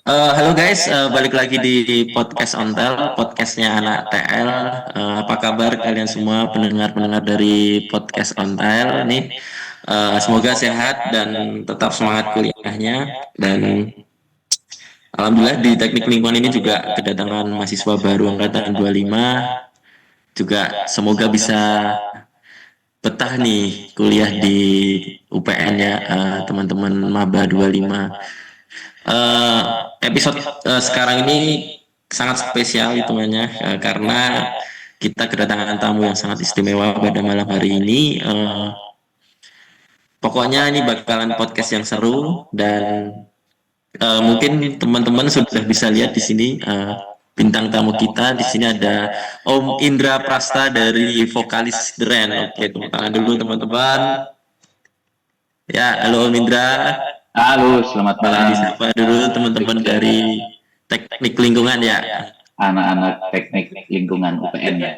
Halo guys, balik lagi di podcast Ontel, podcastnya anak TL. Apa kabar kalian semua pendengar-pendengar dari podcast Ontel nih? Semoga sehat dan tetap semangat kuliahnya. Dan alhamdulillah di teknik lingkungan ini juga kedatangan mahasiswa baru angkatan 25. Juga semoga bisa betah nih kuliah di UPN ya, teman-teman Maba 25. Eh, Episode sekarang ini sangat spesial hitungannya, karena kita kedatangan tamu yang sangat istimewa pada malam hari ini. Pokoknya ini bakalan podcast yang seru dan mungkin teman-teman sudah bisa lihat di sini, bintang tamu kita di sini ada Om Indra Prasta dari vokalis The Rain. Oke, tepuk tangan dulu teman-teman. Ya, halo Om Indra. Halo, selamat malam. Disapa dulu teman-teman dari teknik lingkungan ya. Anak-anak teknik lingkungan UPN ya.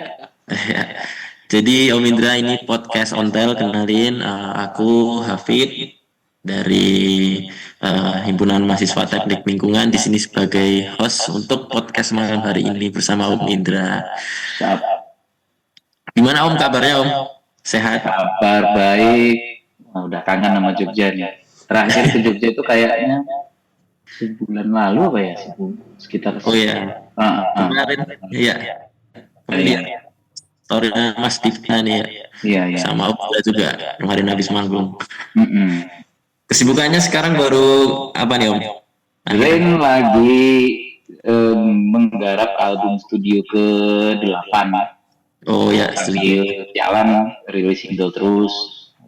Jadi Om Indra ini podcast Ontel, kenalin, aku Hafid dari Himpunan Mahasiswa Teknik Lingkungan di sini sebagai host untuk podcast malam hari ini bersama Om Indra. Siap. Gimana Om kabarnya Om? Sehat? Kabar baik. Udah kangen sama Jogja nih. Terakhir ke Jogja itu kayaknya sebulan lalu apa ya? Sekitar. Oh iya. Kemarin, iya. Iya. Story-nya Mas Tifna nih ya. Iya, iya. Sama Om Indra juga kemarin habis manggung. Mm-mm. Kesibukannya sekarang baru apa nih Om? Rain lagi menggarap album studio ke-8. Oh ya, Lagi jalan rilis single terus.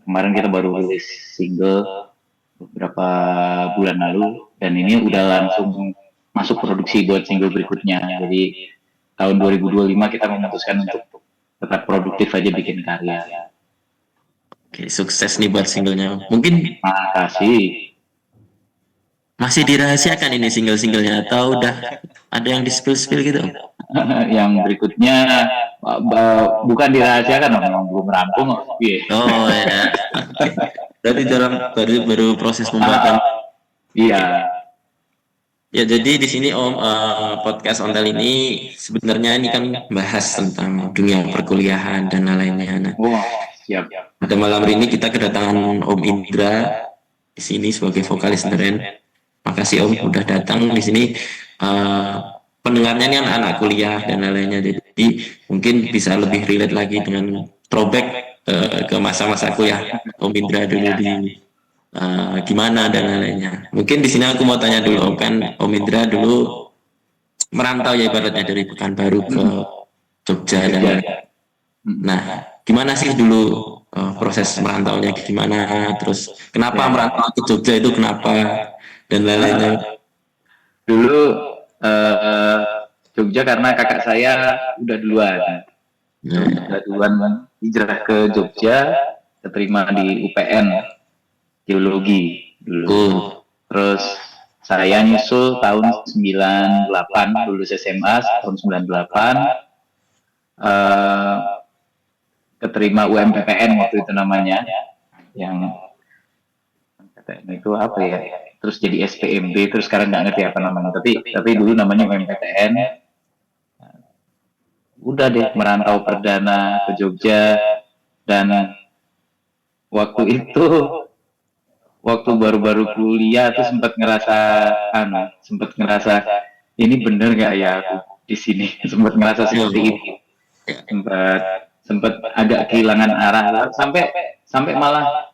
Kemarin kita baru rilis single beberapa bulan lalu dan ini udah langsung masuk produksi buat single berikutnya. Jadi tahun 2025 kita memutuskan untuk tetap produktif aja bikin karya. Oke, sukses nih buat singlenya. Mungkin Makasih. masih dirahasiakan ini single-singlenya atau udah ada yang di spill-spill gitu? Yang berikutnya bukan dirahasiakan dong, yang belum rampung. Oh ya. Berarti baru proses pembuatan. Iya. Ya jadi di sini Om, podcast Ontel ini sebenarnya ini kan bahas tentang dunia perkuliahan dan lain-lainnya. Nah, Wah, siap. pada malam ini kita kedatangan Om Indra di sini sebagai vokalis The Rain. Makasih Om udah datang di sini. Pendengarnya ini anak-anak kuliah dan lain-lainnya, jadi mungkin bisa lebih relate lagi dengan throwback ke masa-masa kuliah Om Indra dulu di gimana dan lain-lainnya. Mungkin di sini aku mau tanya dulu Om, kan Om Indra dulu merantau ya ibaratnya dari Pekanbaru ke Jogja dan lain-lain. Nah, gimana sih dulu proses merantaunya gimana? Terus kenapa merantau ke Jogja itu kenapa dan lain-lainnya? Dulu Jogja karena kakak saya udah duluan. Udah duluan hijrah ke Jogja, keterima di UPN Geologi dulu. Terus saya nyusul tahun 98, lulus SMA tahun 98, keterima UMPPN waktu itu namanya, yang PTN itu apa ya? Terus jadi SPMB, terus sekarang nggak ngerti apa namanya. Tapi dulu namanya UMPTN. Udah deh merantau perdana ke Jogja dan waktu itu waktu baru-baru kuliah tuh sempat ngerasa ini bener nggak ya aku di sini. Sempat ngerasa seperti itu. Sempat agak kehilangan arah sampai malah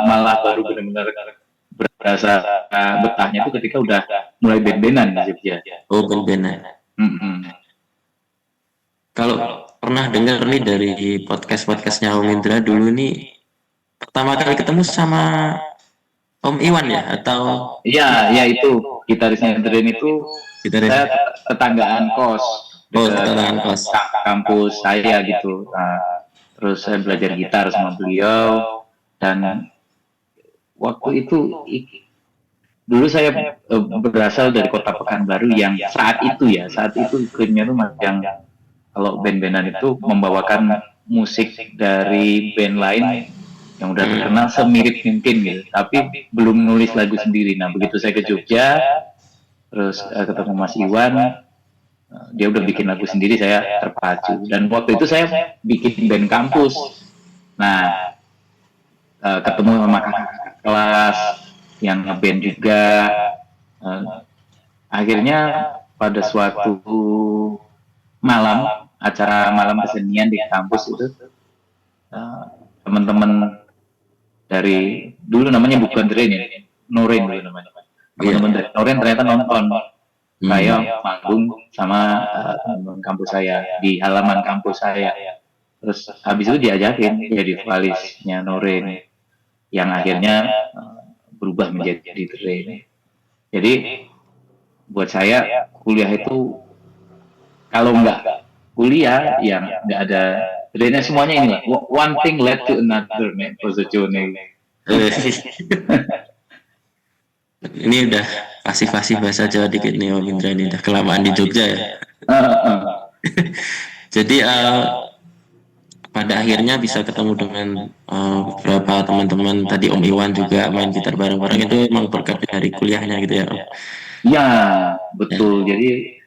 malah baru benar-benar berasa betahnya itu ketika udah mulai band-bandan di Jogja. Oh, band-bandan. Kalau pernah dengar nih dari podcast-podcastnya Om Indra dulu nih, pertama kali ketemu sama Om Iwan ya atau? Iya, ya itu gitarisnya Drain itu saya tetanggaan kos. Tetanggaan kos. Kampus saya gitu. Nah, terus saya belajar gitar sama beliau dan waktu itu dulu saya berasal dari kota Pekanbaru yang saat itu iklimnya tuh yang kalau band-bandan itu membawakan musik dari band lain yang udah terkenal semirip mungkin gitu, tapi belum nulis lagu sendiri. Nah begitu saya ke Jogja, terus ketemu Mas Iwan, dia udah bikin lagu sendiri, saya terpacu. Dan waktu itu saya bikin band kampus. Nah, ketemu sama kakak kelas yang ngeband juga. Akhirnya pada suatu malam, acara malam kesenian di kampus itu, teman-teman dari dulu namanya bukan Dren ya, Noren dulu namanya. Teman-teman dari Noren ternyata nonton saya manggung sama teman kampus saya di halaman kampus saya. Terus habis itu diajakin jadi vokalisnya Noren yang akhirnya berubah menjadi Dren. Jadi buat saya kuliah itu kalau nggak kuliah ya nggak ada bedanya, semuanya inilah one thing led to another, man. Ini udah fasih-fasih bahasa Jawa dikit nih Om Indra, ini udah kelamaan di Jogja ya. Jadi pada akhirnya bisa ketemu dengan beberapa teman-teman tadi, Om Iwan juga main gitar bareng-bareng, itu emang berkat dari kuliahnya gitu ya Om? Ya betul. Jadi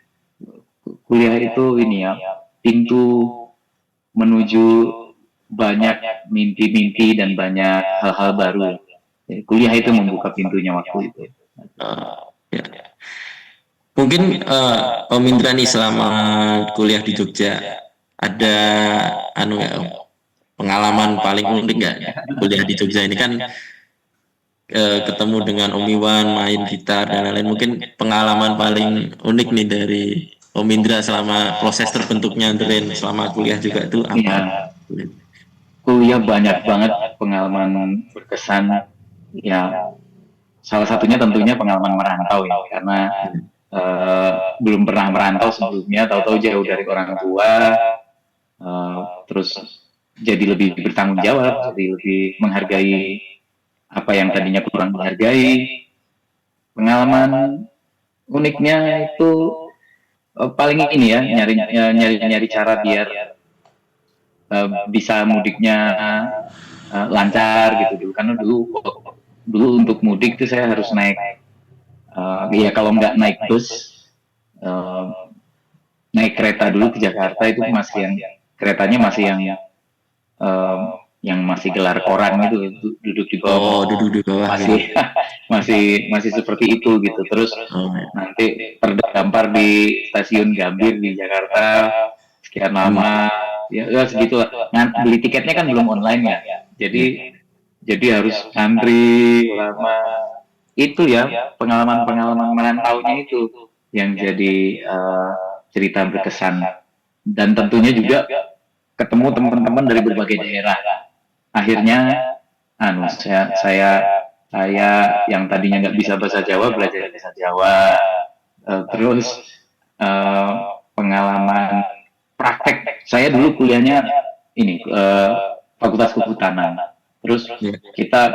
kuliah itu ini ya, pintu menuju banyak mimpi-mimpi dan banyak hal-hal baru. Jadi, kuliah itu membuka pintunya waktu itu. Ya. Mungkin Om Indra nih selama kuliah di Jogja ada anu ya Om, pengalaman paling unik nggak kuliah di Jogja ini kan, ketemu dengan Om Iwan main gitar dan lain-lain, mungkin pengalaman paling unik nih dari Om Indra selama proses terbentuknya Dren selama kuliah juga itu apa? Ya, kuliah banyak banget pengalaman berkesan. Ya, salah satunya tentunya pengalaman merantau ya, karena belum pernah merantau sebelumnya, tahu-tahu jauh dari orang tua, terus jadi lebih bertanggung jawab, jadi lebih menghargai apa yang tadinya kurang menghargai. Pengalaman uniknya itu paling ini ya, nyari cara biar bisa mudiknya lancar gitu dulu, karena dulu untuk mudik itu saya harus naik ya kalau nggak naik bus, naik kereta dulu ke Jakarta. Itu masih yang keretanya masih yang masih gelar koran itu, duduk di bawah. Duduk di bawah Masih gitu. masih seperti itu gitu. Terus nanti terdampar di stasiun Gambir di Jakarta sekian lama, ya segitulah. Beli tiketnya kan belum online ya, jadi harus antri lama. Itu ya pengalaman-pengalaman merantaunya itu yang jadi cerita berkesan. Dan tentunya juga ketemu teman-teman dari berbagai daerah. Akhirnya saya yang tadinya nggak bisa bahasa Jawa belajar bahasa Jawa. Terus pengalaman praktek, saya dulu kuliahnya ini Fakultas Kehutanan. Terus kita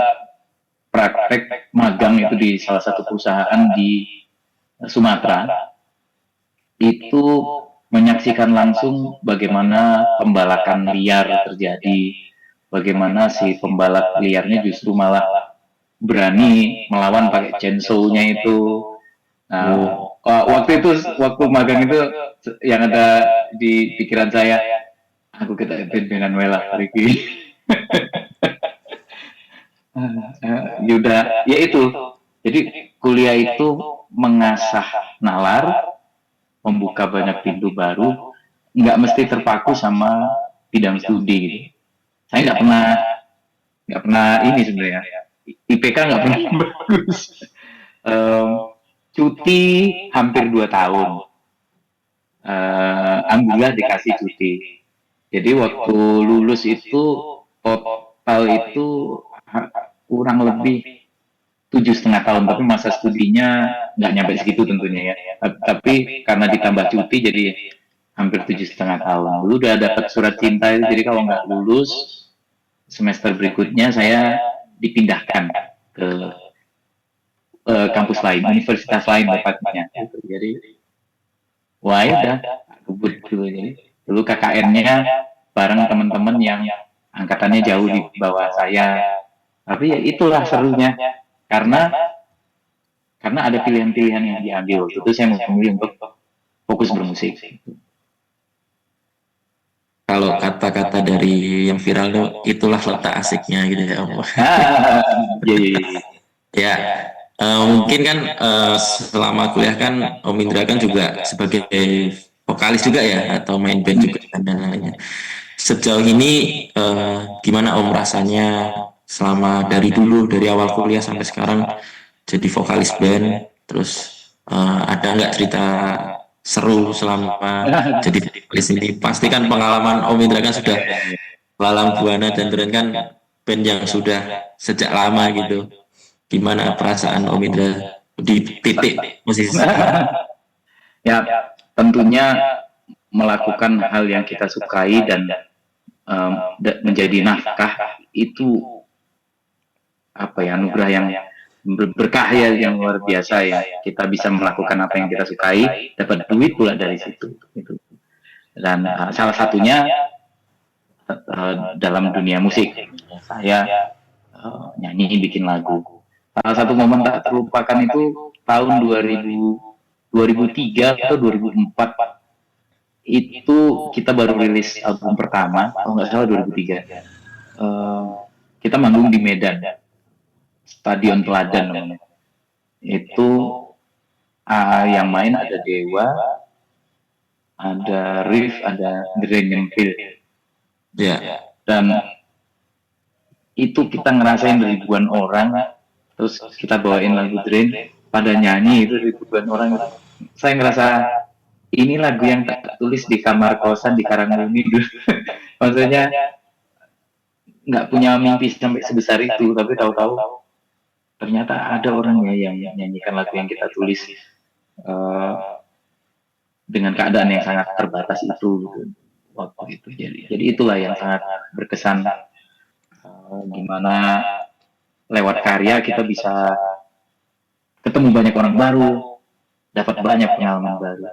praktek magang itu di salah satu perusahaan di Sumatera. Itu menyaksikan langsung bagaimana pembalakan liar terjadi, bagaimana si pembalak liarnya justru malah berani melawan pakai chainsaw-nya itu. Nah, waktu magang itu yang ada di pikiran saya, aku kita ben-benan welah Riki. Yuda, ya itu. Jadi kuliah itu mengasah nalar, membuka banyak pintu baru, nggak mesti terpaku sama bidang studi gitu. Saya nggak pernah ini sebenarnya. IPK nggak pernah bagus. Cuti hampir 2 tahun. Alhamdulillah dikasih cuti. Jadi waktu lulus itu total itu kurang lebih 7,5 tahun, tapi masa studinya nggak nyampe segitu tentunya ya. Tapi karena ditambah cuti jadi hampir 7,5 tahun. Lalu udah dapat surat cinta itu, jadi kalau nggak lulus semester berikutnya saya dipindahkan ke kampus lain, universitas lain tepatnya. Jadi wah ya udah kebut dulu. Jadi dulu KKN-nya bareng teman-teman yang angkatannya jauh di bawah saya. Tapi ya itulah serunya, karena karena ada pilihan-pilihan yang diambil. Waktu itu saya memilih untuk fokus bermusik. Kalau kata-kata dari yang viral tuh, itulah letak asiknya gitu ya Om. Iya, iya, iya. Ya, mungkin kan selama kuliah kan Om Indra kan juga sebagai vokalis juga ya, atau main band juga kan, dan lainnya. Sejauh ini gimana Om rasanya selama dari dulu, dari awal kuliah sampai sekarang jadi vokalis band, terus ada nggak cerita seru selama jadi vokalis ini? Pasti kan pengalaman Om Indra kan sudah Lalang Buana dan Duren kan band yang sudah sejak lama gitu. Gimana perasaan Om Indra di titik posisi sekarang? Ya, tentunya melakukan hal yang kita sukai dan menjadi nafkah itu apa ya, anugerah yang berkah ya, yang luar biasa ya. Kita bisa melakukan apa yang kita sukai, dapat duit pula dari situ. Gitu. Dan salah satunya dalam dunia musik, saya nyanyi, bikin lagu. Salah satu momen tak terlupakan itu tahun 2003 atau 2004, itu kita baru rilis album pertama, kalau nggak salah 2003. Kita manggung di Medan, Stadion Teladan namanya. Itu yang main ada Dewa, ada Riff, ada Drain Nyempil. Ya, Dan itu kita ngerasain ribuan orang, terus kita bawain lagu Drain, pada nyanyi itu ribuan orang. Saya ngerasa ini lagu yang tak tulis di kamar kosan di Karangmuni dulu. Maksudnya nggak punya mimpi sampai sebesar itu, tapi tahu-tahu ternyata ada orangnya yang nyanyikan lagu yang kita tulis dengan keadaan yang sangat terbatas itu gitu, waktu itu. Jadi itulah yang sangat berkesan, gimana lewat karya kita bisa ketemu banyak orang baru, dapat banyak pengalaman baru.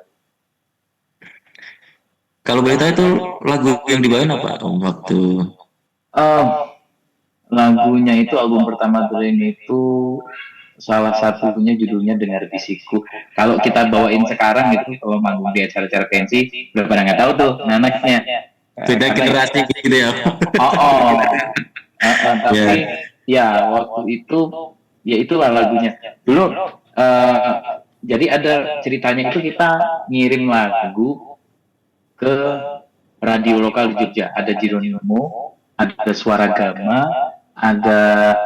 kalau boleh tahu itu lagu yang dibawain apa Om waktu? Lagunya itu album pertama Drain itu salah satunya judulnya Dengar Bisikku. Kalau kita bawain sekarang gitu, kalau manggung di acara-acara pensi, udah pada nggak tahu tuh anaknya. Beda generasi gitu ya. Tapi ya waktu itu, ya itulah lagunya. Dulu jadi ada ceritanya itu, kita ngirim lagu ke radio lokal di Jogja. Ada Jeronimo, ada Suara Gama, ada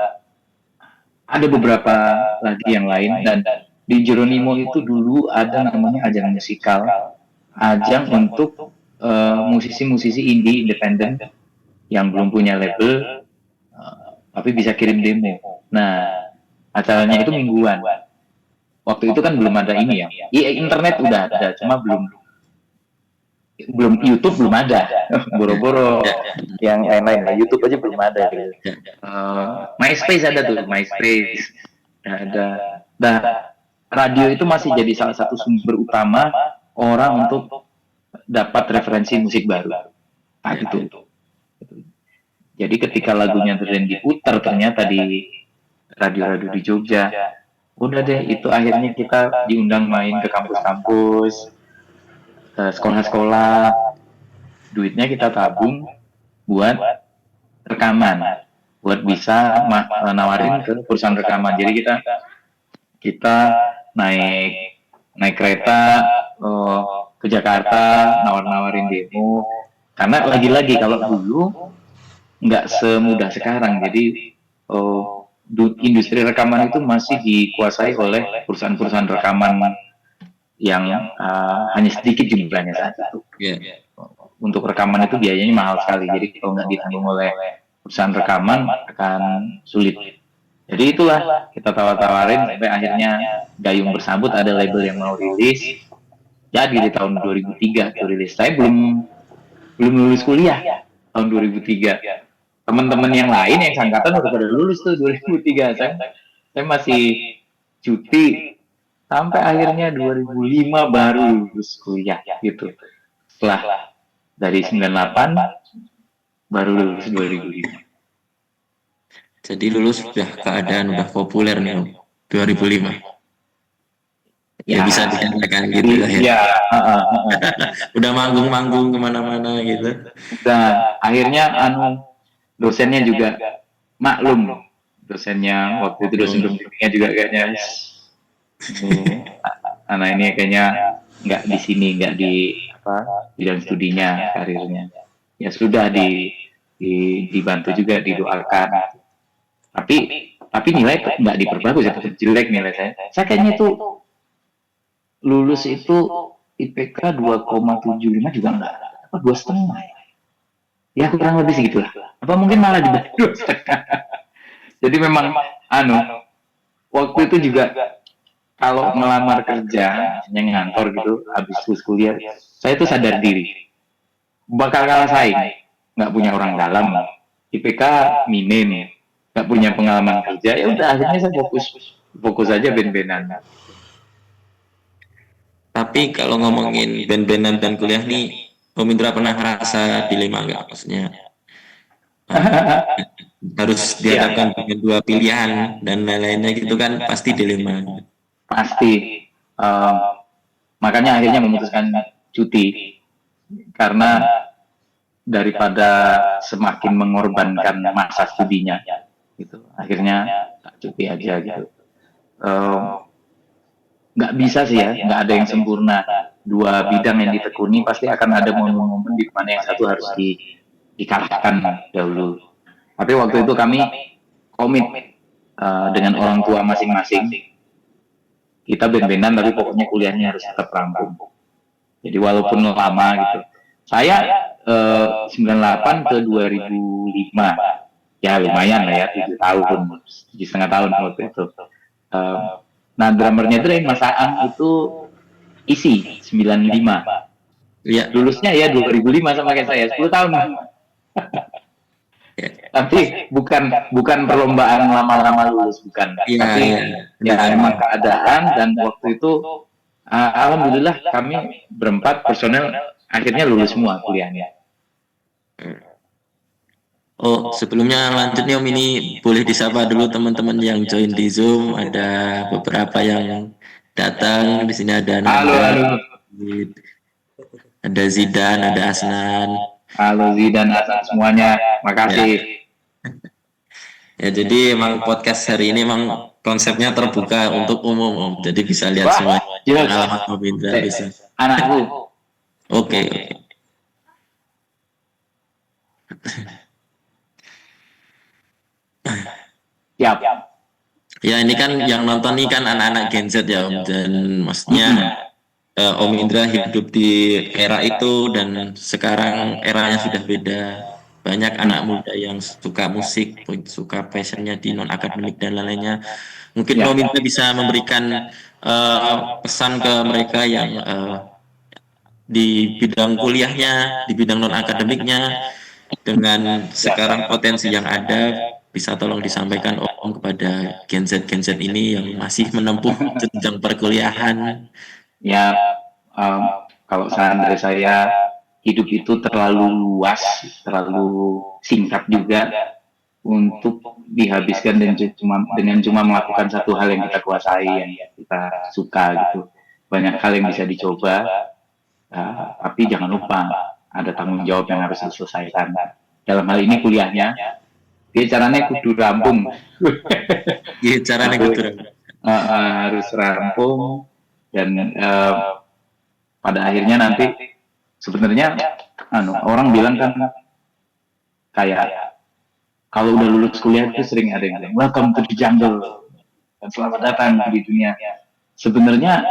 beberapa lagi yang lain. Dan di Jeronimo itu dulu ada namanya ajang musikal, ajang untuk musisi-musisi indie independen yang belum punya label, tapi bisa kirim demo. Nah, acaranya itu mingguan. Waktu itu kan belum ada ini ya. Internet udah ada, cuma belum YouTube belum ada. Boro-boro yang lain-lain lah. YouTube aja belum ada. Gitu. MySpace ada tuh, MySpace ada. Nah, radio itu masih jadi salah satu sumber utama orang untuk dapat referensi musik baru. Nah, gitu. Jadi ketika lagunya Drain diputar ternyata di radio-radio di Jogja, udah deh, itu akhirnya kita diundang main ke kampus-kampus, ke sekolah-sekolah. Duitnya kita tabung buat rekaman, buat bisa nawarin ke perusahaan rekaman. Jadi kita naik kereta ke Jakarta, nawar-nawarin demo. Karena lagi-lagi kalau dulu nggak semudah sekarang. Jadi industri rekaman itu masih dikuasai oleh perusahaan-perusahaan rekaman yang hanya sedikit jumlahnya saja. Untuk rekaman itu biayanya mahal sekali. Jadi kalau nggak ditanggung oleh perusahaan rekaman akan sulit. Jadi itulah kita tawar-tawarin sampai akhirnya gayung bersambut, ada label yang mau rilis. Jadi di tahun 2003 itu rilis. Saya belum lulus kuliah tahun 2003. Teman-teman yang lain yang sangkatan udah pada lulus tuh 2003. Saya masih cuti sampai akhirnya 2005 baru lulus kuliah gitu. Setelah dari 98 baru lulus 2005. Jadi lulus sudah keadaan udah populer nih Om, 2005. Ya Ya, bisa dikatakan gitu lah ya. iya, Udah manggung-manggung kemana-mana gitu. dan akhirnya dosennya juga maklum, dosennya waktu itu dosen Oh, pembimbingnya juga kayaknya ini anak ini kayaknya nggak di sini, nggak di apa bidang studinya, karirnya. Ya sudah dibantu juga, didoakan. Tapi nilai nggak diperbagus, ya tetap jelek nilai saya. Saya kayaknya itu lulus itu IPK 2,75 juga enggak, apa 2,5 ya? Ya kurang lebih segitu lah. Apa mungkin malah di bawah 2,5. Jadi memang anu waktu itu juga kalau melamar kerja yang ngantor gitu habis lulus kuliah, saya tuh sadar diri bakal kalah saing, nggak punya orang dalam, IPK minim, nggak punya pengalaman kerja, ya udah akhirnya saya fokus fokus aja ben-benan. tapi kalau ngomongin band-bandan dan kuliah nih, Om Indra pernah ngerasa dilema nggak? Maksudnya eh, harus Ya, dihadapkan dengan dua pilihan dan lain-lainnya gitu kan pasti dilema. pasti. Um, Makanya akhirnya memutuskan cuti karena daripada semakin mengorbankan masa studinya gitu. Akhirnya tak cuti aja gitu. Nggak bisa sih ya, nggak ada yang sempurna. Dua bidang yang ditekuni pasti akan ada momen-momen di mana yang satu harus dikalahkan dahulu. Tapi waktu itu kami komit dengan orang tua masing-masing. Kita ben-benan tapi pokoknya kuliahnya harus tetap rampung. Jadi walaupun lama gitu. Saya 98 ke 2005. Ya lumayan lah ya, 7 tahun, 7,5 tahun waktu itu. Eh, nah drummernya itu dari Mas Aang itu isi 95. Iya, Lulusnya ya 2005 sama kayak saya, 10 tahun. iya, Tapi bukan bukan perlombaan lama-lama lulus, bukan. iya, Tapi iya. ya Bukan. emang keadaan dan waktu itu alhamdulillah kami berempat personel akhirnya lulus semua kuliahnya. Oh, sebelumnya lanjut nih Om, ini boleh disapa dulu teman-teman yang join di Zoom. Ada beberapa yang datang. Di sini ada Halo, Nanda, halo. ada Zidan, ada Asnan. Halo Zidan, Hasan semuanya. Ya, Makasih. ya jadi emang podcast hari ini emang konsepnya terbuka untuk umum Om. Jadi bisa lihat Wah, semua jelas. pengalaman Om Indra bisa. Anakku. Oke, oke. Siap. Ya ini kan yang nonton nih kan anak-anak Gen Z ya Om, dan maksudnya Om Indra hidup di era itu dan sekarang eranya sudah beda. Banyak anak muda yang suka musik, suka passionnya di non akademik dan lain-lainnya. Mungkin Ya. Om Indra bisa memberikan pesan ke mereka yang di bidang kuliahnya, di bidang non akademiknya, dengan sekarang potensi yang ada, bisa tolong disampaikan Om kepada Gen Z ini yang masih menempuh jenjang perkuliahan. Ya, um, kalau saran dari saya, hidup itu terlalu luas, terlalu singkat juga untuk dihabiskan dengan cuma melakukan satu hal yang kita kuasai, yang kita suka gitu. Banyak hal yang bisa dicoba, tapi jangan lupa ada tanggung jawab yang harus diselesaikan. Dalam hal ini kuliahnya, dia caranya kudu rampung. Iya, caranya gitu. Harus rampung dan pada akhirnya nanti sebenarnya orang bilang kan kayak kalau udah lulus kuliah itu sering ada yang bilang welcome to the jungle dan selamat datang di dunia. Sebenarnya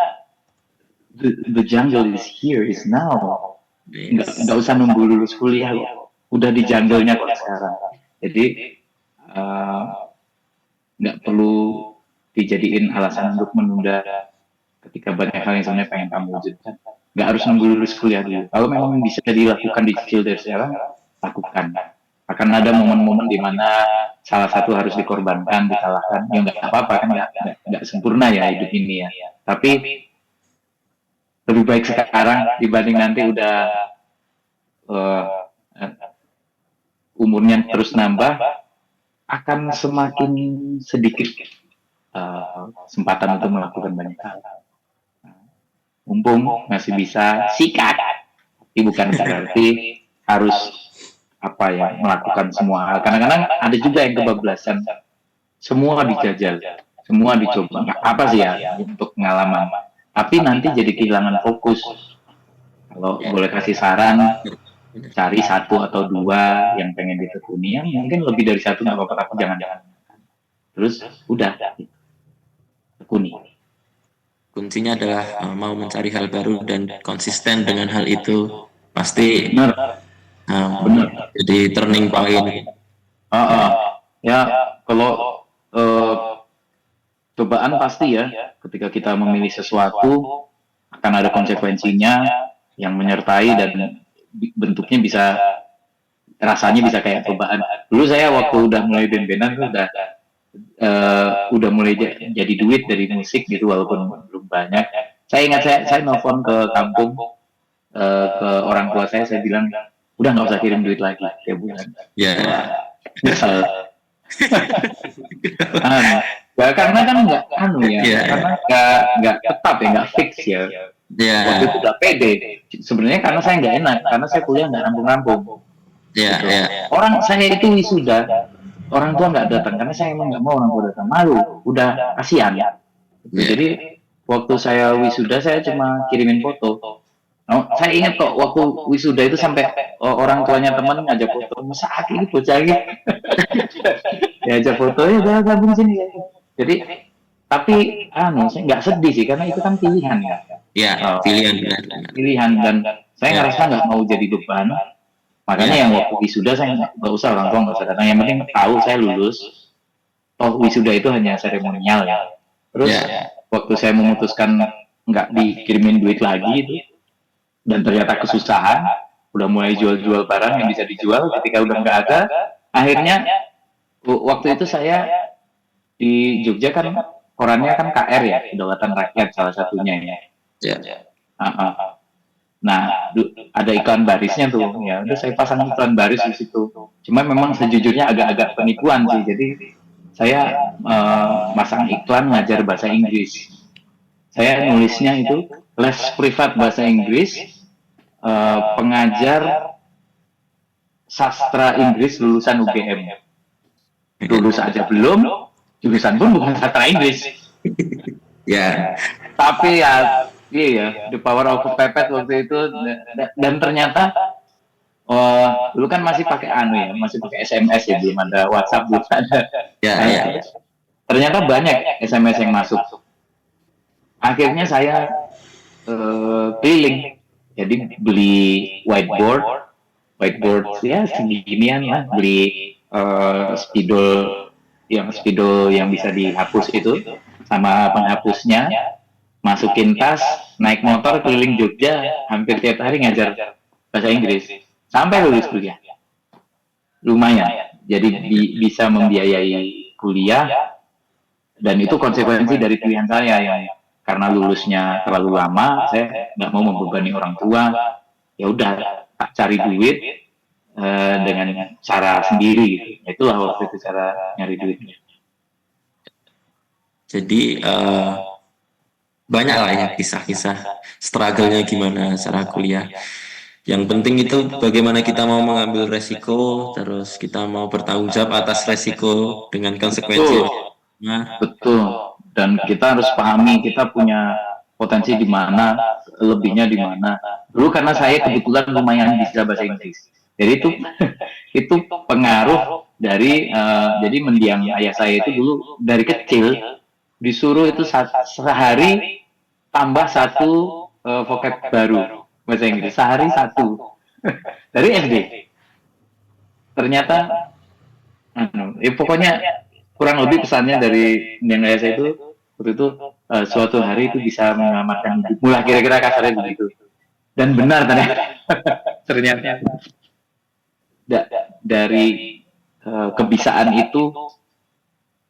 the jungle is here, is now. Nggak usah nunggu lulus kuliah, udah di jungle-nya kok sekarang. Jadi nggak perlu dijadiin alasan untuk menunda ketika banyak hal yang sebenarnya pengen kamu wujudkan. Nggak harus nunggu lulus kuliah dulu. Kalau memang bisa dilakukan di kecil dari sekarang, lakukan. Akan ada momen-momen di mana salah satu harus dikorbankan, disalahkan. Ya nggak apa-apa kan, nggak sempurna ya hidup ini ya. Tapi lebih baik sekarang dibanding nanti udah uh, umurnya terus nambah, akan semakin sedikit kesempatan untuk melakukan banyak hal. mumpung masih bisa sikat, tapi bukan berarti harus melakukan semua hal. Kadang-kadang ada juga yang kebablasan, semua dijajal, semua dicoba, nggak apa sih ya untuk pengalaman, tapi nanti jadi kehilangan fokus. Kalau boleh kasih saran, cari satu atau dua yang pengen ditekuni, yang mungkin lebih dari satu nggak apa-apa, tapi jangan-jangan. Terus udah tekuni. Kuncinya adalah mau mencari hal baru dan konsisten dengan hal itu, pasti Benar, benar. jadi turning point. Ya, kalau eh, cobaan pasti ya, ketika kita memilih sesuatu akan ada konsekuensinya yang menyertai dan bentuknya bisa, rasanya bisa kayak cobaan. Dulu saya waktu udah mulai band-bandan itu udah mulai jadi duit dari musik gitu, walaupun belum banyak. Saya ingat saya nelfon ke kampung, ke orang tua saya bilang udah nggak usah kirim duit lagi tiap bulan. Ya. Nyesel. Ya, karena kan nggak karena nggak tetap ya, nggak fix ya. Waktu itu udah pede. Sebenarnya karena saya nggak enak, karena saya kuliah nggak rampung-rampung. Gitu. Orang saya itu wisuda, orang tua nggak datang karena saya emang nggak mau orang tua datang, malu, udah kasihan ya. Jadi waktu saya wisuda saya cuma kirimin foto. Saya ingat kok waktu wisuda itu sampai orang tuanya teman ngajak foto, masa ini bocah ini ya ajak foto ya udah gabung sini ya. Jadi tapi saya nggak sedih sih karena itu kan pilihan ya. Pilihan dan saya ngerasa nggak mau jadi beban. Makanya yang waktu wisuda saya nggak usah orang tua nggak usah datang, yang penting tahu saya lulus. Toh wisuda itu hanya seremonial ya. Terus waktu saya memutuskan nggak dikirimin duit lagi itu, dan ternyata kesusahan, udah mulai jual-jual barang yang bisa dijual, ketika udah nggak ada, akhirnya waktu itu saya di Jogja kan korannya kan KR ya, Kedaulatan Rakyat salah satunya ya. Nah, ada iklan barisnya tuh, ya udah saya pasang iklan baris di situ. Cuma memang sejujurnya agak-agak penipuan sih, jadi saya masang iklan ngajar bahasa Inggris. Saya nulisnya itu les privat bahasa Inggris, pengajar sastra Inggris lulusan UGM. Lulus aja belum, jurusan pun bukan sastra Inggris. Tapi ya, the power of pepet waktu itu, dan ternyata dulu kan masih pakai masih pakai SMS ya, belum ada WhatsApp, belum ada. Ternyata banyak SMS yang masuk. Akhirnya saya keliling, jadi beli whiteboard ya seginian lah, beli spidol yang bisa dihapus itu sama penghapusnya, masukin tas, naik motor keliling Jogja, hampir tiap hari ngajar bahasa Inggris sampai lulus kuliah. Lumayan, jadi bisa membiayai kuliah, dan itu konsekuensi dari pilihan saya yang karena lulusnya terlalu lama, saya nggak mau membebani orang tua. Ya udah, cari duit dengan cara sendiri gitu. Itulah waktu itu cara nyari duitnya. Jadi banyak lah ya kisah-kisah struggle-nya gimana cara kuliah. Yang penting itu bagaimana kita mau mengambil resiko, terus kita mau bertanggung jawab atas resiko dengan konsekuensi. Betul. Dan kita harus pahami kita punya potensi di mana, lebihnya di mana. Dulu karena saya kebetulan lumayan bisa bahasa Inggris, jadi itu pengaruh dari jadi mendiang ayah saya itu dulu dari kecil disuruh itu sehari tambah satu vocab baru bahasa Inggris, sehari satu dari SD. Ternyata pokoknya kurang lebih pesannya dari mendiang ayah saya itu waktu itu, suatu hari itu bisa menyelamatkan hidupmu lah, kira-kira kasarnya begitu. Dan benar ternyata dari kebisaan itu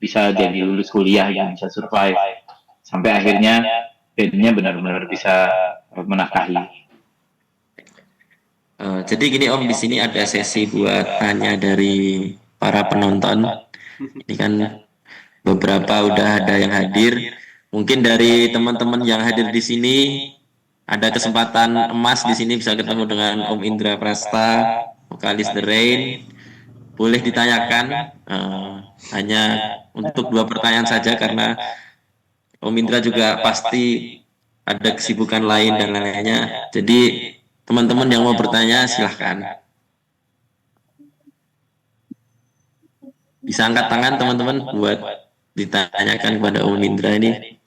bisa jadi lulus kuliah, yang bisa survive sampai akhirnya bandnya benar-benar bisa menafkahi. Jadi gini Om, di sini ada sesi buat tanya dari para penonton. Ini kan beberapa udah ada yang hadir. Mungkin dari teman-teman yang hadir di sini ada kesempatan emas di sini bisa ketemu dengan Om Indra Prasta, vokalis The Rain. Boleh ditanyakan, hanya untuk 2 pertanyaan saja karena Om Indra juga pasti ada kesibukan lain dan lain-lainnya. Jadi teman-teman yang mau bertanya silahkan. Bisa angkat tangan teman-teman buat ditanyakan kepada Om Indra ini.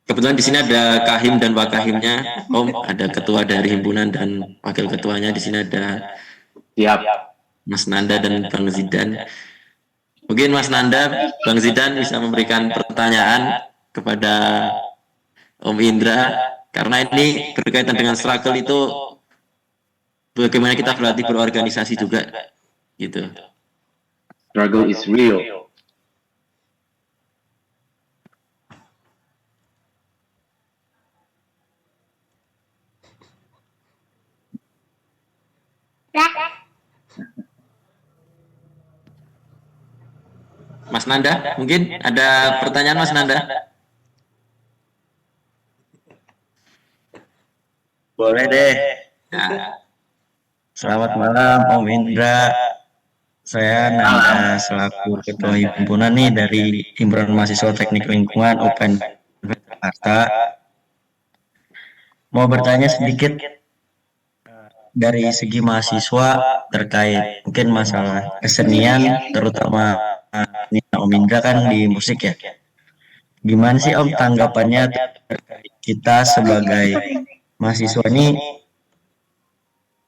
Kebetulan di sini ada Kahim dan Wakahimnya, Om, ada ketua dari himpunan dan wakil ketuanya. Di sini ada Siap. Mas Nanda dan Bang Zidan. Mungkin Mas Nanda, Bang Zidan bisa memberikan pertanyaan kepada Om Indra, karena ini berkaitan dengan struggle itu, bagaimana kita berlatih berorganisasi juga, gitu. Struggle is real. Mas Nanda, mungkin ada pertanyaan Mas Nanda? Boleh deh. Nah, Selamat malam Om Indra. Saya Nanda selaku Ketua Himpunan nih dari Himpunan Mahasiswa Teknik Lingkungan UPN Jakarta. Mau bertanya sedikit dari segi mahasiswa terkait mungkin masalah kesenian, terutama ini Om Indra kan di musik ya. Gimana sih Om tanggapannya terkait kita sebagai mahasiswa ini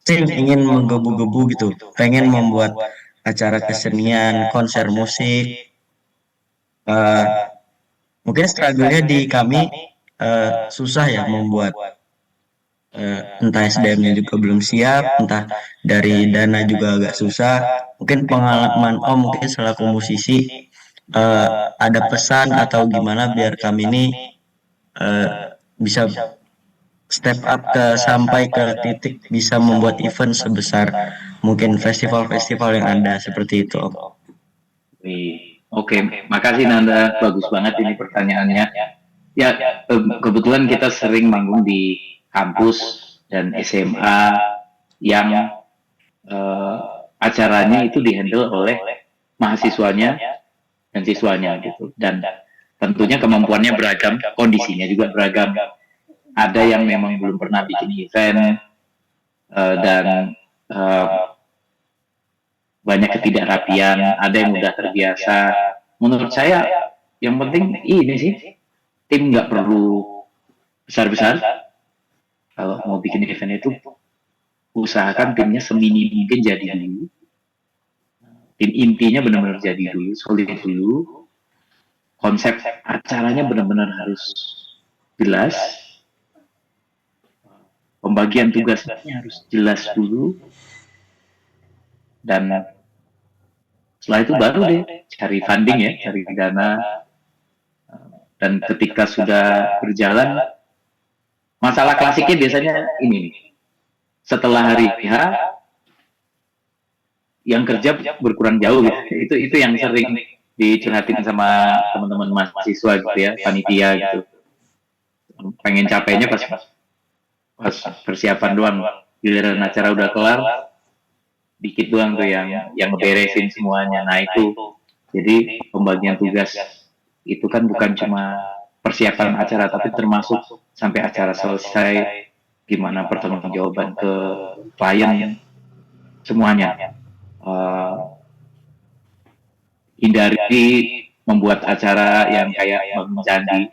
ingin menggebu-gebu gitu, pengen membuat acara kesenian, konser musik. Uh, Mungkin struggle-nya di kami susah ya membuat entah SDM-nya juga belum siap, entah dari dana juga agak susah. Mungkin pengalaman Om mungkin selaku musisi ada pesan atau gimana biar kami ini bisa step up ke sampai ke titik bisa membuat event sebesar mungkin festival-festival yang ada seperti itu Om. Oke, makasih Nanda, bagus banget ini pertanyaannya. Ya, kebetulan kita sering manggung di kampus dan SMA yang acaranya itu dihandle oleh mahasiswanya dan siswanya gitu. Dan tentunya kemampuannya beragam, kondisinya juga beragam. Ada yang memang belum pernah bikin event dan banyak ketidakrapian, ada yang udah terbiasa. Menurut saya yang penting ini sih, tim nggak perlu besar-besar. Kalau mau bikin event itu, usahakan timnya semini mungkin jadi dulu. Tim intinya benar-benar jadi dulu, solid dulu. Konsep acaranya benar-benar harus jelas. Pembagian tugasnya harus jelas dulu. Dan setelah itu baru deh cari funding ya, cari dana. Dan ketika sudah berjalan, masalah klasiknya biasanya ini nih. Setelah hari H, yang kerja berkurang jauh gitu. Itu yang sering dicurhatin sama teman-teman mahasiswa gitu ya, panitia gitu. Pengen capeknya pas persiapan doang. Giliran acara udah kelar, dikit doang tuh yang ngeberesin semuanya. Nah itu, jadi pembagian tugas itu kan bukan cuma persiapan acara, tapi termasuk sampai acara selesai, gimana pertanggungjawaban ke klien, semuanya. Hindari membuat acara yang kayak menjadi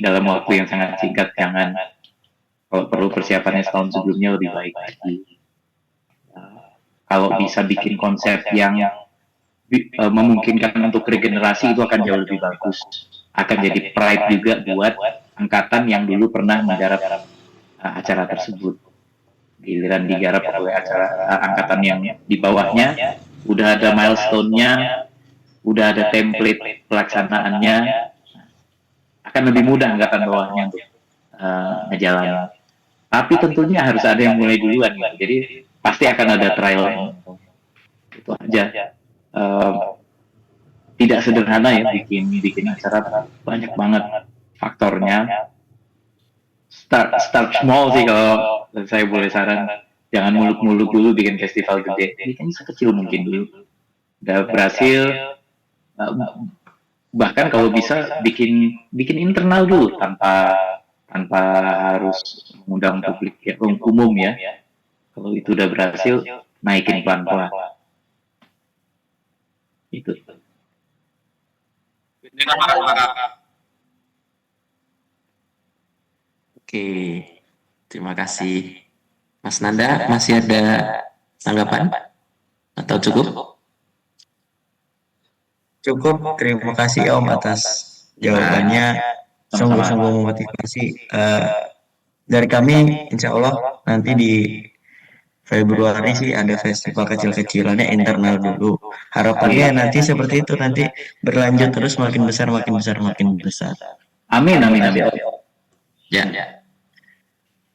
dalam waktu yang sangat singkat. Jangan, kalau perlu persiapannya setahun sebelumnya lebih baik lagi. Kalau bisa bikin konsep yang memungkinkan untuk regenerasi, itu akan jauh lebih bagus. Akan jadi pride juga buat angkatan yang dulu pernah menggarap acara tersebut. Giliran digarap oleh angkatan yang di bawahnya, udah ada milestone-nya, udah ada template pelaksanaannya, akan lebih mudah angkatan bawahnya untuk ngejalanin. Tapi tentunya harus ada yang mulai duluan gitu. Jadi pasti akan ada trial. Itu aja. tidak sederhana ya bikin acara, banyak banget faktornya. Start small sih kalau saya boleh saran. Jangan muluk-muluk dulu bikin festival gede. Bikin sekecil mungkin dulu. Udah berhasil, uh, bahkan kalau bisa bikin internal dulu tanpa harus mengundang publik ya, umum ya. Kalau itu udah berhasil, naikin pelan-pelan. Itu. Oke, terima kasih. Mas Nanda, masih ada tanggapan atau cukup? Cukup, terima kasih Om atas jawabannya. Sungguh-sungguh memotivasi. Dari kami, insya Allah nanti di Februari sih ada festival kecil-kecilannya internal dulu. Harapannya nanti seperti itu, nanti berlanjut terus makin besar, makin besar, makin besar. Amin, amin, amin. Ya.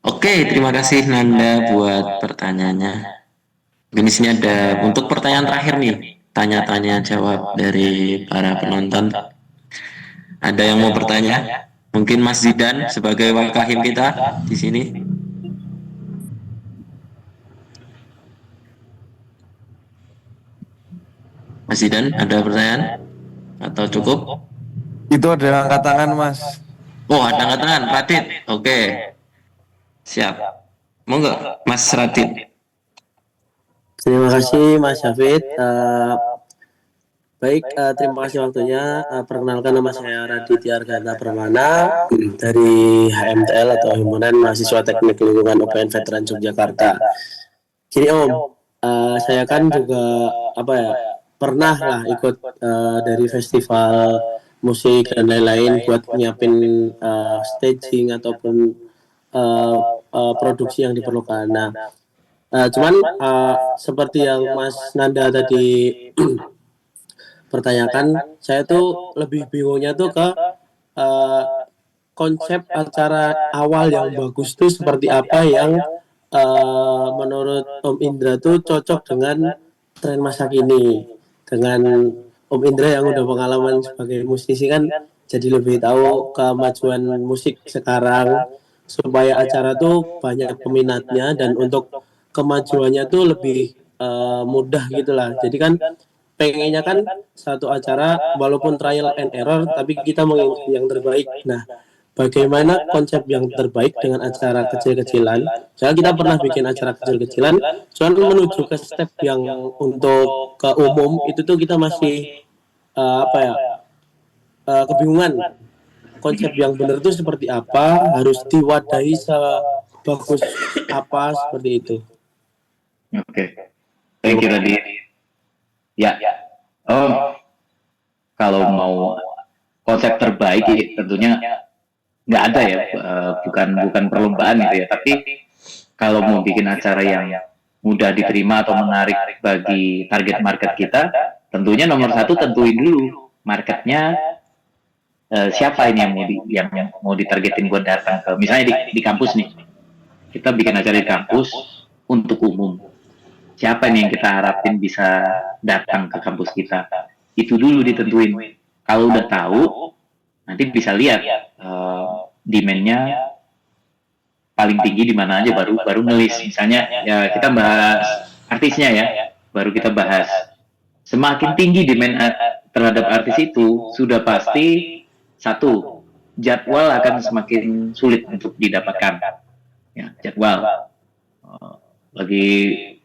Oke, terima kasih Nanda buat pertanyaannya. Mungkin di sini ada untuk pertanyaan terakhir nih, tanya-tanya jawab dari para penonton. Ada yang mau bertanya? Mungkin Mas Zidan sebagai wakahim kita di sini. Mas Zidan, ada pertanyaan atau cukup? Itu ada yang angkat tangan, Mas. Oh, ada angkat tangan, Radit. Oke, siap. Mau nggak, Mas Radit? Terima kasih Mas Hafid. Baik, terima kasih waktunya. Perkenalkan nama saya Raditya Arganta Permana dari HMTL atau Himpunan Mahasiswa Teknik Lingkungan UPN Veteran Yogyakarta. Jadi Om, saya kan juga pernah lah ikut dari festival musik dan lain-lain buat nyiapin staging ataupun produksi yang diperlukan. Nah, cuman seperti yang Mas Nanda tadi pertanyakan, saya tuh lebih bingungnya tuh ke konsep acara awal yang bagus tuh seperti apa yang menurut Om Indra tuh cocok dengan tren masa kini. Dengan Om Indra yang udah pengalaman sebagai musisi kan jadi lebih tahu kemajuan musik sekarang supaya acara tuh banyak peminatnya dan untuk kemajuannya tuh lebih mudah gitulah. Jadi kan pengennya kan satu acara walaupun trial and error tapi kita menginginkan yang terbaik. Nah, bagaimana konsep yang terbaik dengan acara kecil-kecilan? Soalnya kita pernah bikin acara kecil-kecilan, cuman menuju ke step yang untuk ke umum itu tuh kita masih kebingungan. Konsep yang benar itu seperti apa, harus diwadahi sebagus apa seperti itu. Oke. Thank you, Radit. Ya. Kalau mau konsep terbaik tentunya nggak ada ya, bukan perlombaan gitu ya. Tapi kalau mau bikin acara yang mudah diterima atau menarik bagi target market kita, tentunya nomor satu tentuin dulu marketnya, siapa ini yang mau ditargetin buat datang ke, misalnya di kampus nih, kita bikin acara di kampus untuk umum. Siapa nih yang kita harapin bisa datang ke kampus kita? Itu dulu ditentuin. Kalau udah tahu, nanti bisa lihat demand-nya paling tinggi di mana aja, baru ngelis. Misalnya ya kita bahas artisnya ya, baru kita bahas. Semakin tinggi demand terhadap artis itu, sudah pasti satu, jadwal akan semakin sulit untuk didapatkan. Ya, jadwal. Lagi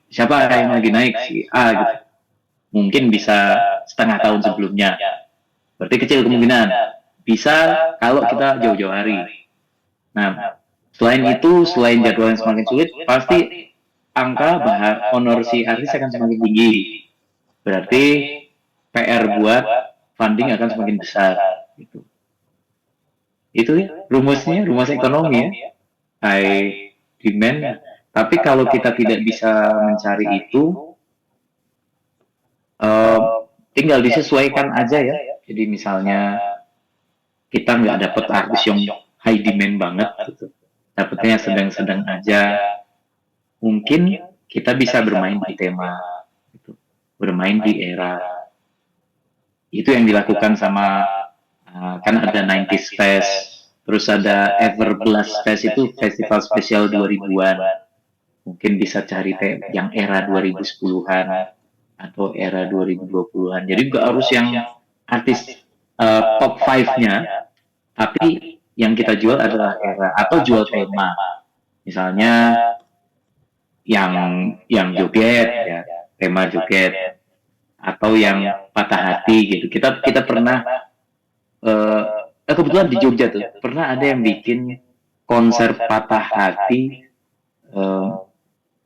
siapa yang lagi naik, si A gitu, mungkin bisa setengah tahun sebelumnya, berarti kecil kemungkinan bisa kalau kita jauh-jauh hari. Nah, selain itu, selain jadwal yang semakin sulit, pasti angka honor si artis akan semakin tinggi, berarti PR buat funding akan semakin besar gitu. Itu ya rumus ekonomi ya, high demand. Tapi kalau kita tidak bisa mencari itu, tinggal disesuaikan aja ya. Jadi misalnya kita nggak dapet artis yang high demand banget, gitu, dapetnya sedang-sedang aja, mungkin kita bisa bermain di tema, gitu, bermain di era. Itu yang dilakukan sama kan ada 90s Fest, terus ada Everblast Fest, itu festival spesial 2000-an. Mungkin bisa cari yang era 2010-an atau era 2020-an. Jadi nggak harus yang artis top 5-nya, tapi yang kita jual adalah era atau jual tema. Misalnya yang joget ya, tema joget, atau yang patah hati gitu. Kita pernah kebetulan di Jogja tuh pernah ada yang bikin konser patah hati,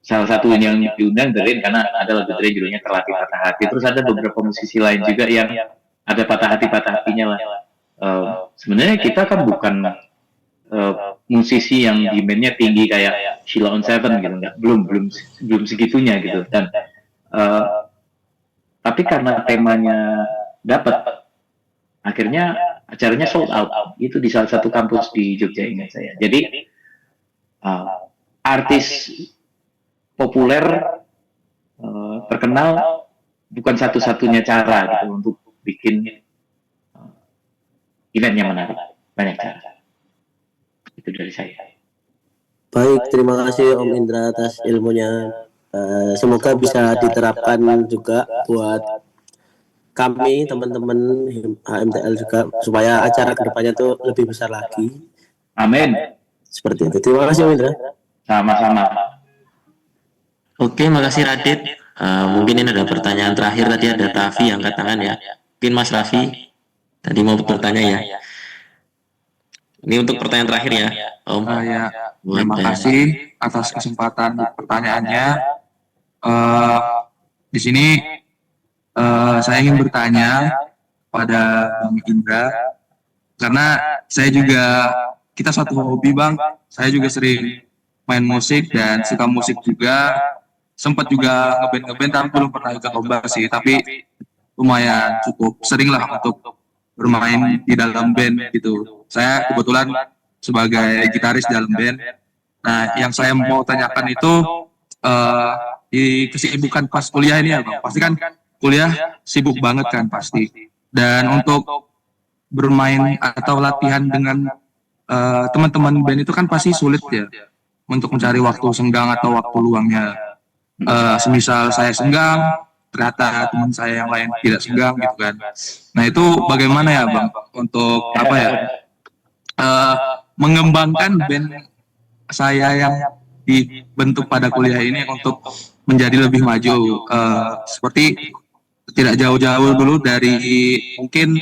salah satu yang diundang Deren karena ada lagu Deren judulnya Terlatih Patah Hati. Terus ada beberapa musisi lain juga yang ada patah hatinya lah. Sebenarnya kita kan bukan musisi yang demandnya tinggi kayak Sheila on Seven gitu, nggak, belum segitunya gitu. Dan tapi karena temanya dapat, akhirnya acaranya sold out. Itu di salah satu kampus di Jogja, ingat saya. Jadi artis populer terkenal bukan satu-satunya cara gitu untuk bikin event yang menarik. Banyak cara. Itu dari saya. Baik, terima kasih Om Indra atas ilmunya. Semoga bisa diterapkan juga buat kami, teman-teman HMTL juga, supaya acara kedepannya tuh lebih besar lagi. Amin. Seperti itu. Terima kasih Om Indra. Sama-sama. Oke, makasih Radit. Mungkin ini ada pertanyaan terakhir, tadi ada Raffi yang angkat tangan ya. Mungkin Mas Raffi tadi mau bertanya ya. Ini untuk pertanyaan terakhir ya, Om. Ya, terima kasih atas kesempatan pertanyaannya. Di sini saya ingin bertanya pada Bang Indra, karena kita satu hobi Bang, saya juga sering main musik dan suka musik juga, sempat juga ngeband tapi belum pernah ikut lomba sih, tapi lumayan cukup sering lah untuk bermain di dalam band gitu. Saya kebetulan sebagai gitaris dalam band. Nah, yang saya mau tanyakan itu di kesibukan pas kuliah ini ya Bang, pasti kan kuliah sibuk banget kan pasti. Dan untuk bermain atau latihan dengan teman-teman band itu kan pasti sulit ya untuk mencari waktu senggang atau waktu luangnya. Semisal saya senggang, ternyata teman saya yang lain tidak senggang gitu kan. Nah itu bagaimana ya Bang untuk mengembangkan band saya yang dibentuk pada kuliah ini untuk menjadi lebih maju, seperti tidak jauh-jauh dulu dari mungkin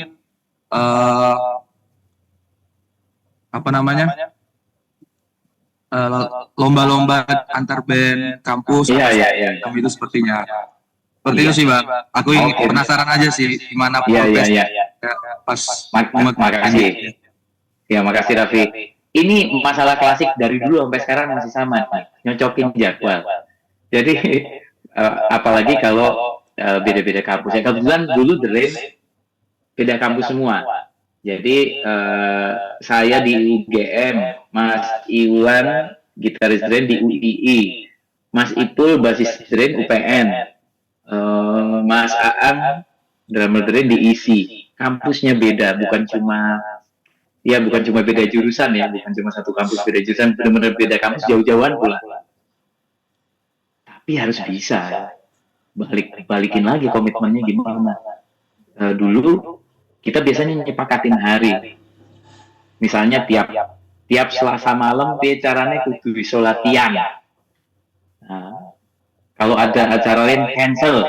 lomba-lomba antar band kampus. Iya. Itu sepertinya. Seperti itu sih Bang. Aku penasaran aja sih gimana progres pas makasih. Ya, makasih Raffi. Ini masalah klasik dari dulu sampai sekarang masih sama nih, nyocokin jadwal. Jadi apalagi kalau beda-beda kampus. Ya kebetulan dulu Deren beda kampus semua. Jadi saya di UGM, Mas Iwan gitaris Deren di UII, Mas Ipul basis Deren UPN, Mas Aan drummer Deren di ISI. Kampusnya beda, bukan cuma beda jurusan ya, bukan cuma satu kampus beda jurusan, benar-benar beda kampus, jauh-jauhan pula. Tapi harus bisa balikin lagi komitmennya gimana. Dulu kita biasanya nyepakatin hari, misalnya tiap Selasa malam caranya kudu bisa latihan. Nah, kalau ada acara lain cancel.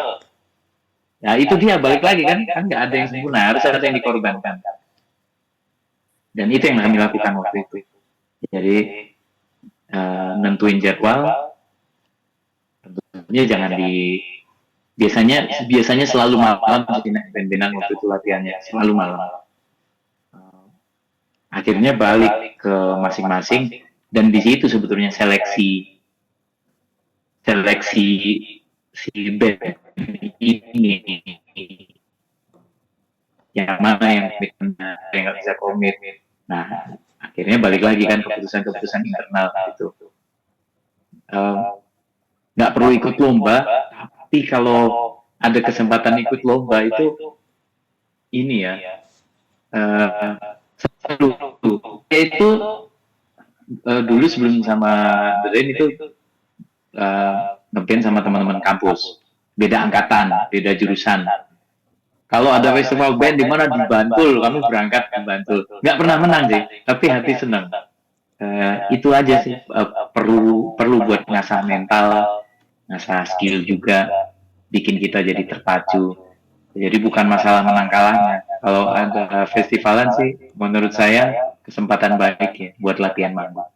Ya itu dia, balik lagi kan nggak ada yang sempurna, harus ada yang dikorbankan. Dan itu yang kami lakukan waktu itu. Jadi nentuin jadwal, tentunya jangan biasanya selalu malam band-bandan waktu itu latihannya, selalu malam. Akhirnya balik ke masing-masing, dan di situ sebetulnya seleksi si band ini, yang mana yang nggak bisa komit. Nah, akhirnya balik lagi kan keputusan internal gitu. Nggak perlu ikut lomba, tapi kalau ada kesempatan ikut lomba itu ini ya, seru. Yaitu dulu sebelum sama The Rain itu ngeband sama teman-teman kampus, beda angkatan, beda jurusan. Kalau ada festival band di mana di Bantul, kami berangkat ke Bantul. Nggak pernah menang sih, tapi hati senang. Itu aja sih, perlu buat ngasah mental, ngasah skill juga, bikin kita jadi terpacu. Jadi bukan masalah menang kalahnya. Kalau ada festivalan sih, menurut saya kesempatan baik ya buat latihan manggung.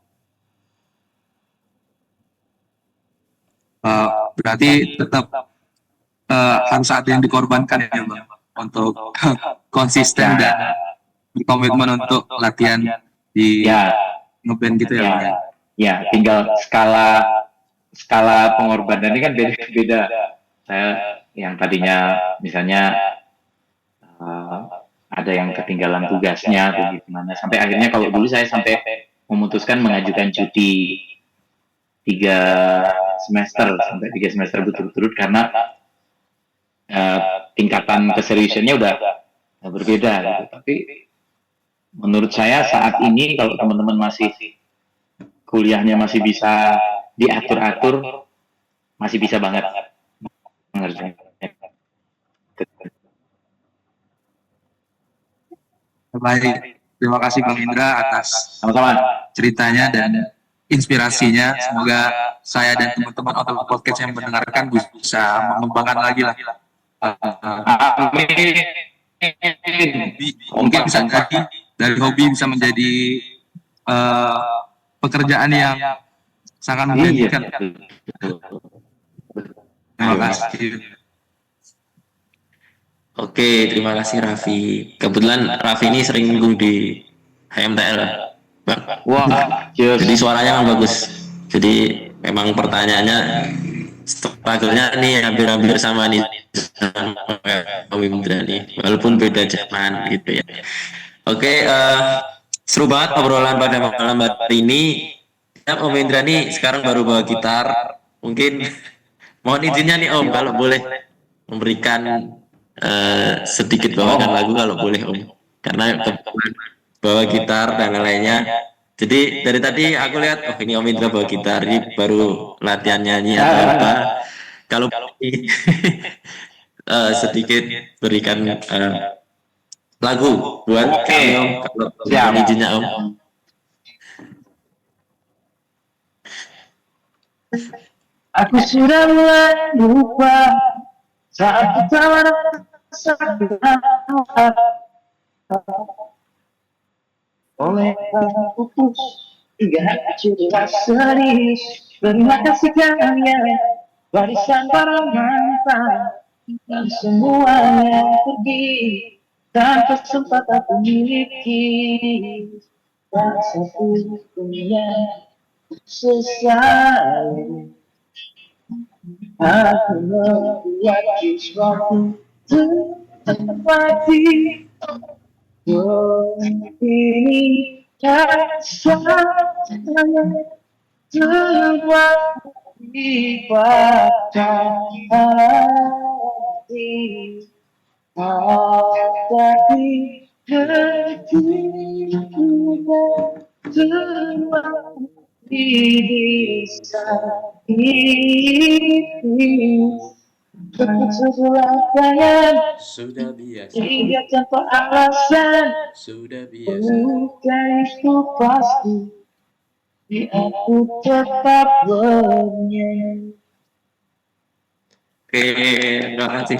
Berarti tetap harus ada yang dikorbankan ya Bang untuk konsisten dan berkomitmen untuk latihan di Ya, ngeband gitu ya Bang ya. ya, tinggal skala pengorbanannya kan beda-beda. Saya yang tadinya misalnya ada yang ketinggalan tugasnya atau gimana. Sampai akhirnya kalau dulu saya sampai memutuskan mengajukan cuti 3 semester berturut-turut karena tingkatan keseriusannya udah berbeda gitu. Tapi menurut saya saat ini kalau teman-teman masih kuliahnya masih bisa diatur-atur, masih bisa banget mengerjakan. Baik, terima kasih Bang Indra atas Sama-sama. ceritanya dan inspirasinya. Semoga saya dan teman-teman Outlook Podcast yang mendengarkan bisa mengembangkan lagi lah. Amin. Mungkin bisa jadi dari hobi bisa menjadi pekerjaan yang sangat menjanjikan. Terima kasih. Oke, terima kasih Raffi. Kebetulan Raffi ini sering minggu di HMTL, Bang. Wah, Jadi suaranya kan bagus. Jadi memang pertanyaannya struggle-nya nih hampir-hampir sama nih sama Om Indra nih, walaupun beda zaman gitu ya. Oke, seru banget obrolan pada malam hari ini. Ya, Om Indra nih sekarang baru bawa gitar. Mungkin mohon izinnya nih Om, kalau boleh memberikan sedikit bawakan lagu kalau boleh Om. Karena kebetulan bawa gitar dan lain-lainnya. Jadi dari tadi aku lihat, oh ini Om Indra bawa gitar, ini baru latihan nyanyi atau apa. Kalau sedikit berikan lagu buat kami Om, kalau mohon izinnya Om. Aku sudah mulai lupa saat pertama oleh putus hingga cerita serius. Terima kasih kalian barisan para mantan dan semuanya pergi tanpa sempat aku miliki dan satu dunia sesali. Aku membuat sesuatu terjadi. Ini saya terbuat di pada hati. Tapi ketika terbuat di desa ini setelah kalian Sudah biasa, tidak tanpa alasan. sudah biasa. Bukan itu pasti aku tetap bernyanyi. Oke, terima kasih.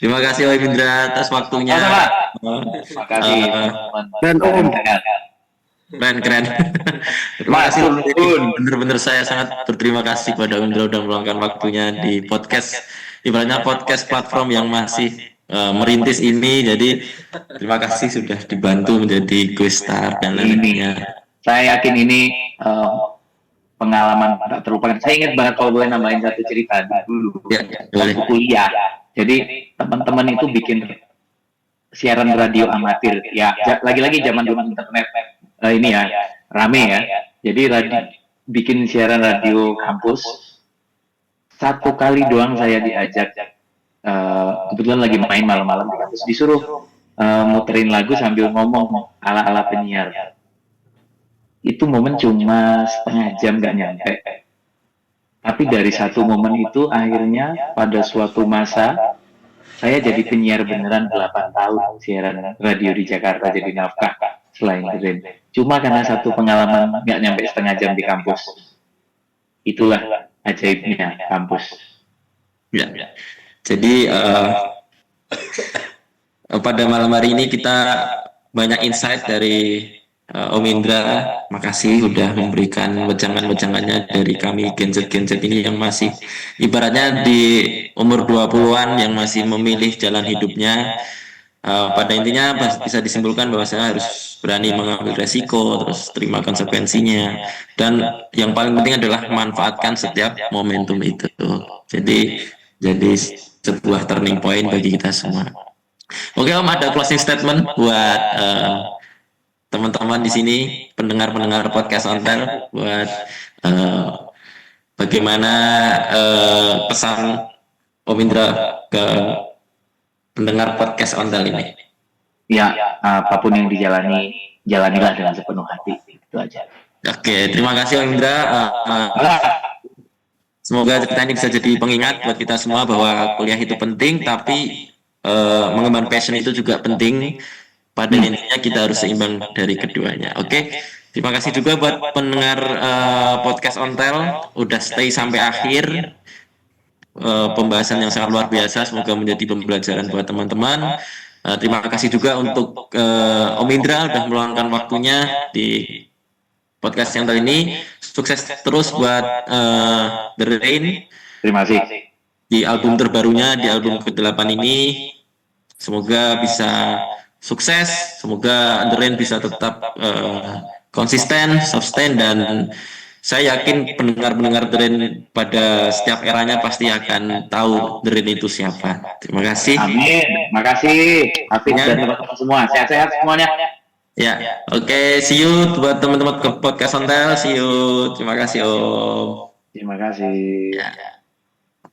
Terima kasih Om Indra atas waktunya. Terima kasih teman-teman. Dan Om. Keren. Terima kasih. Bener-bener saya sangat berterima kasih pada Om Indra udah meluangkan waktunya di podcast, ibaratnya podcast platform yang masih merintis ini. Jadi terima kasih sudah dibantu menjadi guest star dan lainnya. Saya yakin ini pengalaman tak terlupakan. Saya ingat banget kalau boleh nambahin satu cerita dulu. Ya, boleh. Waktu kuliah. Jadi teman-teman itu bikin siaran radio amatir. Ya, lagi-lagi zaman internet ini ya rame ya. Jadi bikin siaran radio kampus. Satu kali doang saya diajak. Kebetulan lagi main malam-malam di kampus, disuruh muterin lagu sambil ngomong ala-ala penyiar. Itu momen cuma setengah jam nggak nyampe. Tapi dari satu momen itu akhirnya pada suatu masa saya jadi penyiar beneran 8 tahun siaran radio di Jakarta jadi nafkah selain keren. Cuma karena satu pengalaman nggak nyampe setengah jam di kampus. Itulah ajaibnya kampus. Ya. Jadi pada malam hari ini kita banyak insight dari Om Indra. Makasih udah memberikan wejangan-wejangannya dari kami Gen-Z ini yang masih ibaratnya di umur 20-an yang masih memilih jalan hidupnya. Pada intinya bisa disimpulkan bahwa saya harus berani mengambil resiko, terus terima konsekuensinya, dan yang paling penting adalah manfaatkan setiap momentum itu. Jadi sebuah turning point bagi kita semua. Oke Om, ada closing statement buat teman-teman di sini, pendengar podcast Ontel, buat bagaimana pesan Om Indra ke pendengar podcast Ontel ini. Ya, apapun yang dijalani, jalanilah dengan sepenuh hati. Itu aja. Oke, terima kasih Om Indra. Semoga cerita ini bisa jadi pengingat buat kita semua bahwa kuliah itu penting, tapi mengembangkan passion itu juga penting. Pada intinya kita harus seimbang dari keduanya. Oke, terima kasih juga buat pendengar podcast Ontel udah stay sampai akhir. Pembahasan yang sangat luar biasa, semoga menjadi pembelajaran buat teman-teman. Terima kasih juga untuk Om Indra udah meluangkan waktunya di podcast yang kali ini. Sukses terus buat The Rain. Terima kasih. Di album terbarunya, di album ke-8 ini. Semoga bisa sukses, semoga The Rain bisa tetap konsisten, sustain, dan saya yakin pendengar-pendengar The Rain pada setiap eranya pasti akan tahu The Rain itu siapa. Terima kasih. Amin. Makasih. Hafiz dan teman-teman semua. Sehat-sehat semuanya. Ya, oke, see you buat teman-teman ke podcast Ontel. See you. Terima kasih Om. Terima kasih. Ya.